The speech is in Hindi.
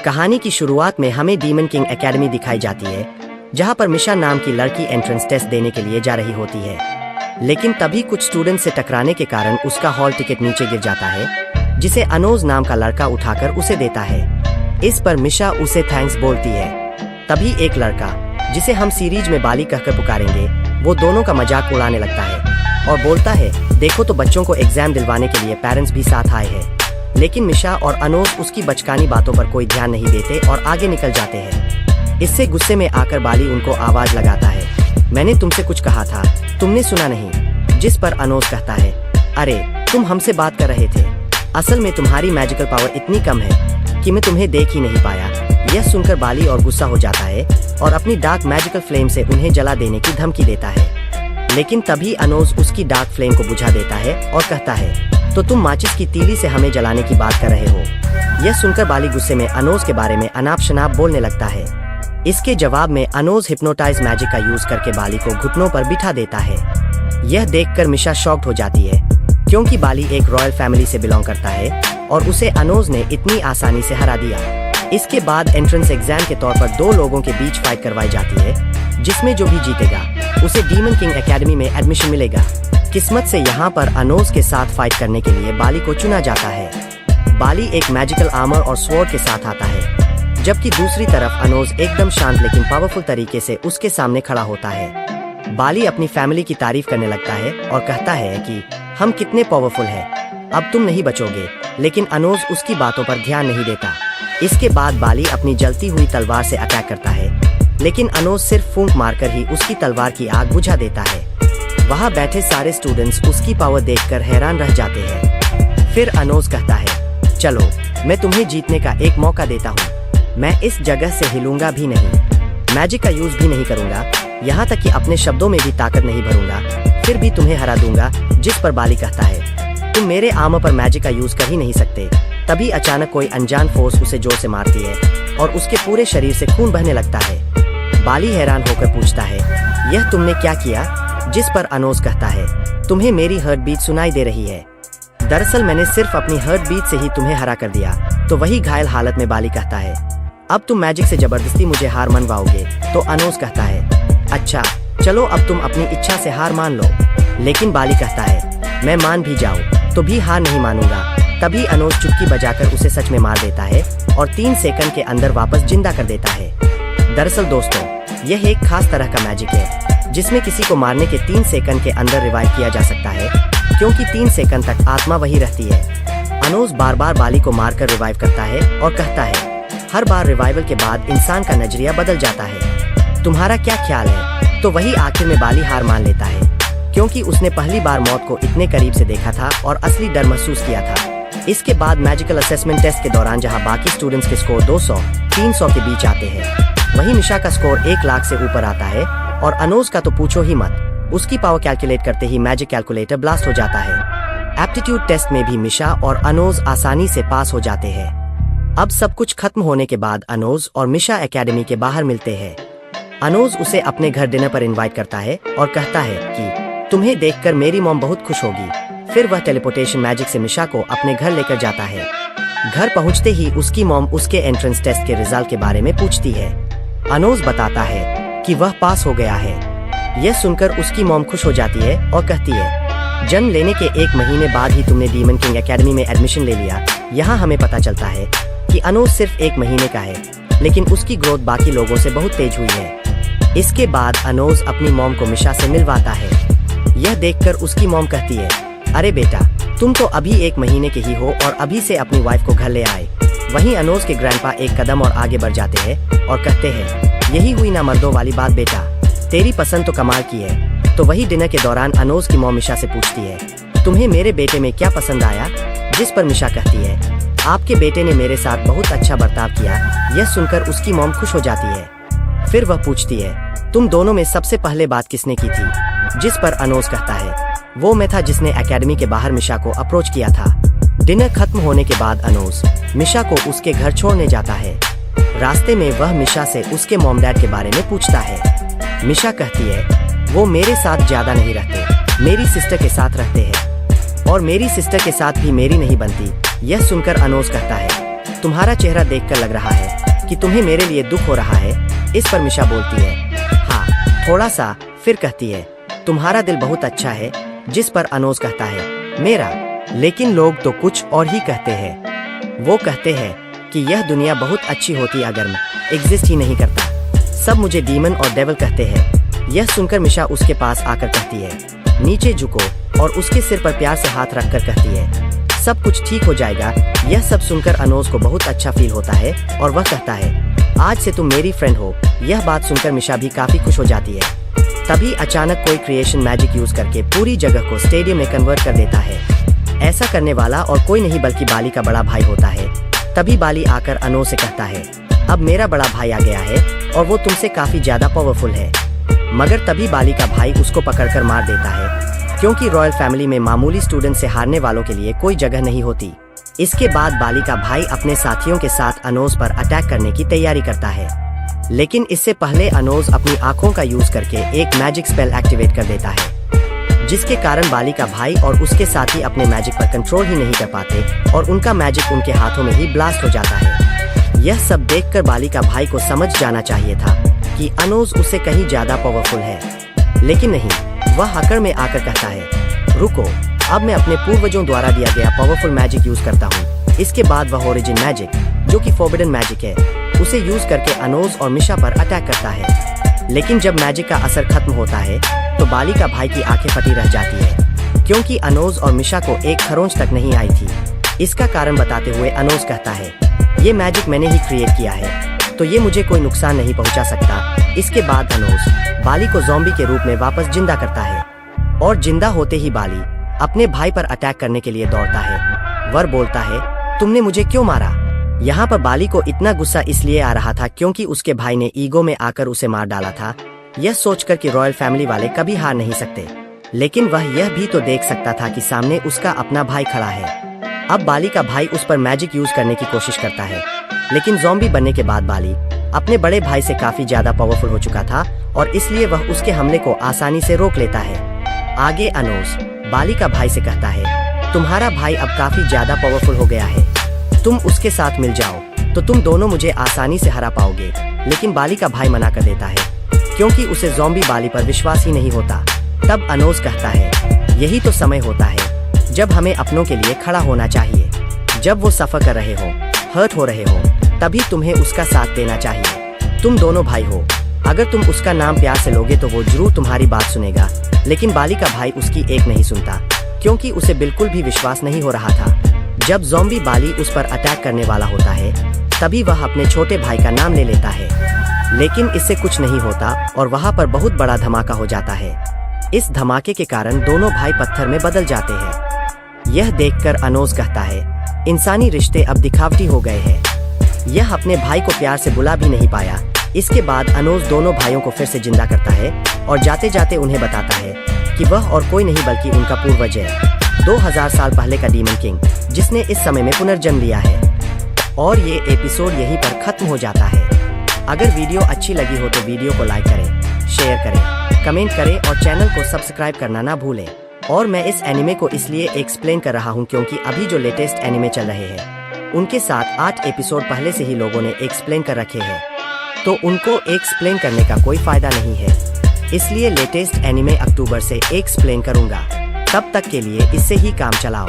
कहानी की शुरुआत में हमें डीमन किंग एकेडमी दिखाई जाती है, जहां पर मिशा नाम की लड़की एंट्रेंस टेस्ट देने के लिए जा रही होती है। लेकिन तभी कुछ स्टूडेंट से टकराने के कारण उसका हॉल टिकट नीचे गिर जाता है, जिसे अनोज नाम का लड़का उठाकर उसे देता है। इस पर मिशा उसे थैंक्स बोलती है। तभी एक लड़का, जिसे हम सीरीज में बाली कहकर पुकारेंगे, वो दोनों का मजाक उड़ाने लगता है और बोलता है, देखो तो बच्चों को एग्जाम दिलवाने के लिए पेरेंट्स भी साथ आए हैं। लेकिन मिशा और अनोज उसकी बचकानी बातों पर कोई ध्यान नहीं देते और आगे निकल जाते हैं। इससे गुस्से में आकर बाली उनको आवाज लगाता है, मैंने तुमसे कुछ कहा था, तुमने सुना नहीं। जिस पर अनोज कहता है, अरे तुम हमसे बात कर रहे थे, असल में तुम्हारी मैजिकल पावर इतनी कम है कि मैं तुम्हें देख ही नहीं पाया। यह सुनकर बाली और गुस्सा हो जाता है और अपनी डार्क मैजिकल फ्लेम से उन्हें जला देने की धमकी देता है। लेकिन तभी अनोज उसकी डार्क फ्लेम को बुझा देता है और कहता है, तो तुम माचिस की तीली से हमें जलाने की बात कर रहे हो। यह सुनकर बाली गुस्से में अनोज के बारे में अनाप शनाप बोलने लगता है। इसके जवाब में अनोज हिप्नोटाइज मैजिक का यूज करके बाली को घुटनों पर बिठा देता है। यह देखकर मिशा शॉक्ड हो जाती है, क्योंकि बाली एक रॉयल फैमिली से बिलोंग करता है और उसे अनोज ने इतनी आसानी से हरा दिया। इसके बाद एंट्रेंस एग्जाम के तौर पर दो लोगों के बीच फाइट करवाई जाती है, जिसमें जो भी जीतेगा उसे डीमन किंग एकेडमी में एडमिशन मिलेगा। किस्मत से यहाँ पर अनोज के साथ फाइट करने के लिए बाली को चुना जाता है। बाली एक मैजिकल आर्मर और स्वॉर्ड के साथ आता है, जबकि दूसरी तरफ अनोज एकदम शांत लेकिन पावरफुल तरीके से उसके सामने खड़ा होता है। बाली अपनी फैमिली की तारीफ करने लगता है और कहता है कि हम कितने पावरफुल हैं, अब तुम नहीं बचोगे। लेकिन अनोज उसकी बातों पर ध्यान नहीं देता। इसके बाद बाली अपनी जलती हुई तलवार से अटैक करता है, लेकिन अनोज सिर्फ फूंक मारकर ही उसकी तलवार की आग बुझा देता है। वहाँ बैठे सारे स्टूडेंट्स उसकी पावर देखकर हैरान रह जाते हैं। फिर अनोज कहता है, चलो मैं तुम्हें जीतने का एक मौका देता हूँ। मैं इस जगह से हिलूंगा भी नहीं, मैजिक का यूज भी नहीं करूंगा, यहाँ तक कि अपने शब्दों में भी ताकत नहीं भरूंगा, फिर भी तुम्हें हरा दूंगा। जिस पर बाली कहता है, तुम मेरे आर्मर पर मैजिक का यूज कर ही नहीं सकते। तभी अचानक कोई अनजान फोर्स उसे जोर से मारती है और उसके पूरे शरीर से खून बहने लगता है। बाली हैरान होकर पूछता है, यह तुमने क्या किया? जिस पर अनोज कहता है, तुम्हें मेरी हार्ट बीट सुनाई दे रही है। दरअसल मैंने सिर्फ अपनी हार्ट बीट से ही तुम्हें हरा कर दिया। तो वही घायल हालत में बाली कहता है, अब तुम मैजिक से जबरदस्ती मुझे हार मनवाओगे? तो अनोज कहता है, अच्छा चलो अब तुम अपनी इच्छा से हार मान लो। लेकिन बाली कहता है, मैं मान भी जाऊं तो भी हार नहीं मानूंगा। तभी अनोज चुटकी बजाकर उसे सच में मार देता है और 3 सेकंड के अंदर वापस जिंदा कर देता है। दरअसल दोस्तों, यह एक खास तरह का मैजिक है, जिसमें किसी को मारने के 3 सेकंड के अंदर रिवाइव किया जा सकता है, क्योंकि 3 सेकंड तक आत्मा वही रहती है। अनोज बार बार बाली को मारकर रिवाइव करता है और कहता है, हर बार रिवाइवल के बाद इंसान का नजरिया बदल जाता है। तुम्हारा क्या ख्याल है? तो वही आखिर में बाली हार मान लेता है, क्योंकि उसने पहली बार मौत को इतने करीब से देखा था और असली डर महसूस किया था। इसके बाद मैजिकल असेसमेंट टेस्ट के दौरान जहां बाकी स्टूडेंट्स के स्कोर 200-300 के बीच आते हैं, वहीं मिशा का स्कोर 1 लाख से ऊपर आता है और अनोज का तो पूछो ही मत। उसकी पावर कैलकुलेट करते ही मैजिक कैलकुलेटर ब्लास्ट हो जाता है। एप्टीट्यूड टेस्ट में भी मिशा और अनोज आसानी से पास हो जाते हैं। अब सब कुछ खत्म होने के बाद अनोज और मिशा एकेडमी के बाहर मिलते हैं। अनोज उसे अपने घर डिनर पर इनवाइट करता है और कहता है कि तुम्हें देखकर मेरी मॉम बहुत खुश होगी। फिर वह टेलीपोर्टेशन मैजिक से मिशा को अपने घर लेकर जाता है। घर पहुंचते ही उसकी मॉम उसके एंट्रेंस टेस्ट के रिजल्ट के बारे में पूछती है। अनोज बताता है कि वह पास हो गया है। यह सुनकर उसकी मॉम खुश हो जाती है और कहती है, जन्म लेने के 1 महीने बाद ही तुमने डीमन किंग एकेडमी में एडमिशन ले लिया। यहाँ हमें पता चलता है कि अनोज सिर्फ 1 महीने का है, लेकिन उसकी ग्रोथ बाकी लोगों से बहुत तेज हुई है। इसके बाद अनोज अपनी मॉम को मिशा से मिलवाता है। यह देखकर उसकी मॉम कहती है, अरे बेटा, तुम तो अभी 1 महीने के ही हो और अभी से अपनी वाइफ को घर ले आए। वहीं अनोज के ग्रैंडपा एक कदम और आगे बढ़ जाते हैं और कहते हैं, यही हुई ना मर्दों वाली बात बेटा, तेरी पसंद तो कमाल की है। तो वही डिनर के दौरान अनोज की मॉम मिशा से पूछती है, तुम्हें मेरे बेटे में क्या पसंद आया? जिस पर मिशा कहती है, आपके बेटे ने मेरे साथ बहुत अच्छा बर्ताव किया। यह सुनकर उसकी मॉम खुश हो जाती है। फिर वह पूछती है, तुम दोनों में सबसे पहले बात किसने की थी? जिस पर अनोज कहता है, वो मैं था जिसने एकेडमी के बाहर मिशा को अप्रोच किया था। डिनर खत्म होने के बाद अनोज मिशा को उसके घर छोड़ने जाता है। रास्ते में वह मिशा से उसके मॉम डैड के बारे में पूछता है। मिशा कहती है, वो मेरे साथ ज्यादा नहीं रहते, मेरी सिस्टर के साथ रहते हैं और मेरी सिस्टर के साथ भी मेरी नहीं बनती। यह सुनकर अनोज कहता है, तुम्हारा चेहरा देखकर लग रहा है कि तुम्हें मेरे लिए दुख हो रहा है। इस पर मिशा बोलती है, हाँ थोड़ा सा। फिर कहती है, तुम्हारा दिल बहुत अच्छा है। जिस पर अनोज कहता है, मेरा। लेकिन लोग तो कुछ और ही कहते हैं। वो कहते हैं कि यह दुनिया बहुत अच्छी होती अगर मैं एग्जिस्ट ही नहीं करता। सब मुझे डीमन और डेविल कहते हैं। यह सुनकर मिशा उसके पास आकर कहती है, नीचे झुको, और उसके सिर पर प्यार से हाथ रखकर कहती है, सब कुछ ठीक हो जाएगा। यह सब सुनकर अनोज को बहुत अच्छा फील होता है और वह कहता है, आज से तुम मेरी फ्रेंड हो। यह बात सुनकर मिशा भी काफी खुश हो जाती है। तभी अचानक कोई क्रिएशन मैजिक यूज करके पूरी जगह को स्टेडियम में कन्वर्ट कर देता है। ऐसा करने वाला और कोई नहीं बल्कि बाली का बड़ा भाई होता है। तभी बाली आकर अनोज से कहता है, अब मेरा बड़ा भाई आ गया है और वो तुमसे काफी ज्यादा पावरफुल है। मगर तभी बाली का भाई उसको पकड़कर मार देता है, क्योंकि रॉयल फैमिली में मामूली स्टूडेंट से हारने वालों के लिए कोई जगह नहीं होती। इसके बाद बाली का भाई अपने साथियों के साथ अनोज पर अटैक करने की तैयारी करता है। लेकिन इससे पहले अनोज अपनी आंखों का यूज करके एक मैजिक स्पेल एक्टिवेट कर देता है, जिसके कारण बाली का भाई और उसके साथी अपने मैजिक पर कंट्रोल ही नहीं कर पाते और उनका मैजिक उनके हाथों में ही ब्लास्ट हो जाता है। यह सब देखकर बाली का भाई को समझ जाना चाहिए था कि अनोज उससे कहीं ज्यादा पावरफुल है, लेकिन नहीं। वह हकड़ में आकर कहता है, रुको, अब मैं अपने पूर्वजों द्वारा दिया गया पावरफुल मैजिक यूज करता हूँ। इसके बाद वह ओरिजिन मैजिक, जो कि फॉरबिडन मैजिक है, उसे यूज करके अनोज और मिशा पर अटैक करता है। लेकिन जब मैजिक का असर खत्म होता है तो बाली का भाई की आंखें फटी रह जाती है, क्योंकि अनोज और मिशा को एक खरोंच तक नहीं आई थी। इसका कारण बताते हुए अनोज कहता है, ये मैजिक मैंने ही क्रिएट किया है, तो ये मुझे कोई नुकसान नहीं पहुंचा सकता। इसके बाद अनोज बाली को ज़ॉम्बी के रूप में वापस जिंदा करता है और जिंदा होते ही बाली अपने भाई पर अटैक करने के लिए दौड़ता है। वह बोलता है, तुमने मुझे क्यों मारा? यहाँ पर बाली को इतना गुस्सा इसलिए आ रहा था क्योंकि उसके भाई ने ईगो में आकर उसे मार डाला था, यह सोचकर कि रॉयल फैमिली वाले कभी हार नहीं सकते। लेकिन वह यह भी तो देख सकता था कि सामने उसका अपना भाई खड़ा है। अब बाली का भाई उस पर मैजिक यूज करने की कोशिश करता है, लेकिन ज़ॉम्बी बनने के बाद बाली अपने बड़े भाई से काफी ज्यादा पावरफुल हो चुका था और इसलिए वह उसके हमले को आसानी से रोक लेता है। आगे अनोज बाली का भाई से कहता है, तुम्हारा भाई अब काफी ज्यादा पावरफुल हो गया है, तुम उसके साथ मिल जाओ तो तुम दोनों मुझे आसानी से हरा पाओगे। लेकिन बाली का भाई मना कर देता है, क्योंकि उसे ज़ॉम्बी बाली पर विश्वास ही नहीं होता। तब अनोज कहता है, यही तो समय होता है जब हमें अपनों के लिए खड़ा होना चाहिए। जब वो सफर कर रहे हो, हर्ट हो रहे हो, तभी तुम्हें उसका साथ देना चाहिए। तुम दोनों भाई हो, अगर तुम उसका नाम प्यार से लोगे तो वो जरूर तुम्हारी बात सुनेगा। लेकिन बाली का भाई उसकी एक नहीं सुनता, क्योंकि उसे बिल्कुल भी विश्वास नहीं हो रहा था। जब ज़ॉम्बी बाली उस पर अटैक करने वाला होता है, तभी वह अपने छोटे भाई का नाम ले लेता है, लेकिन इससे कुछ नहीं होता और वहाँ पर बहुत बड़ा धमाका हो जाता है। इस धमाके के कारण दोनों भाई पत्थर में बदल जाते हैं। यह देखकर अनोज कहता है, इंसानी रिश्ते अब दिखावटी हो गए हैं। यह अपने भाई को प्यार से बुला भी नहीं पाया। इसके बाद अनोज दोनों भाइयों को फिर से जिंदा करता है और जाते जाते उन्हें बताता है कि वह और कोई नहीं बल्कि उनका पूर्वज है, 2000 साल पहले का डीमन किंग, जिसने इस समय में पुनर्जन्म लिया है। और ये एपिसोड यहीं पर खत्म हो जाता है। अगर वीडियो अच्छी लगी हो तो वीडियो को लाइक करें, शेयर करें, कमेंट करें और चैनल को सब्सक्राइब करना ना भूलें। और मैं इस एनिमे को इसलिए एक्सप्लेन कर रहा हूँ क्योंकि अभी जो लेटेस्ट एनिमे चल रहे हैं उनके साथ 8 एपिसोड पहले से ही लोगों ने एक्सप्लेन कर रखे हैं, तो उनको एक्सप्लेन करने का कोई फायदा नहीं है। इसलिए लेटेस्ट एनिमे अक्टूबर से एक्सप्लेन करूंगा। तब तक के लिए इससे ही काम चलाओ।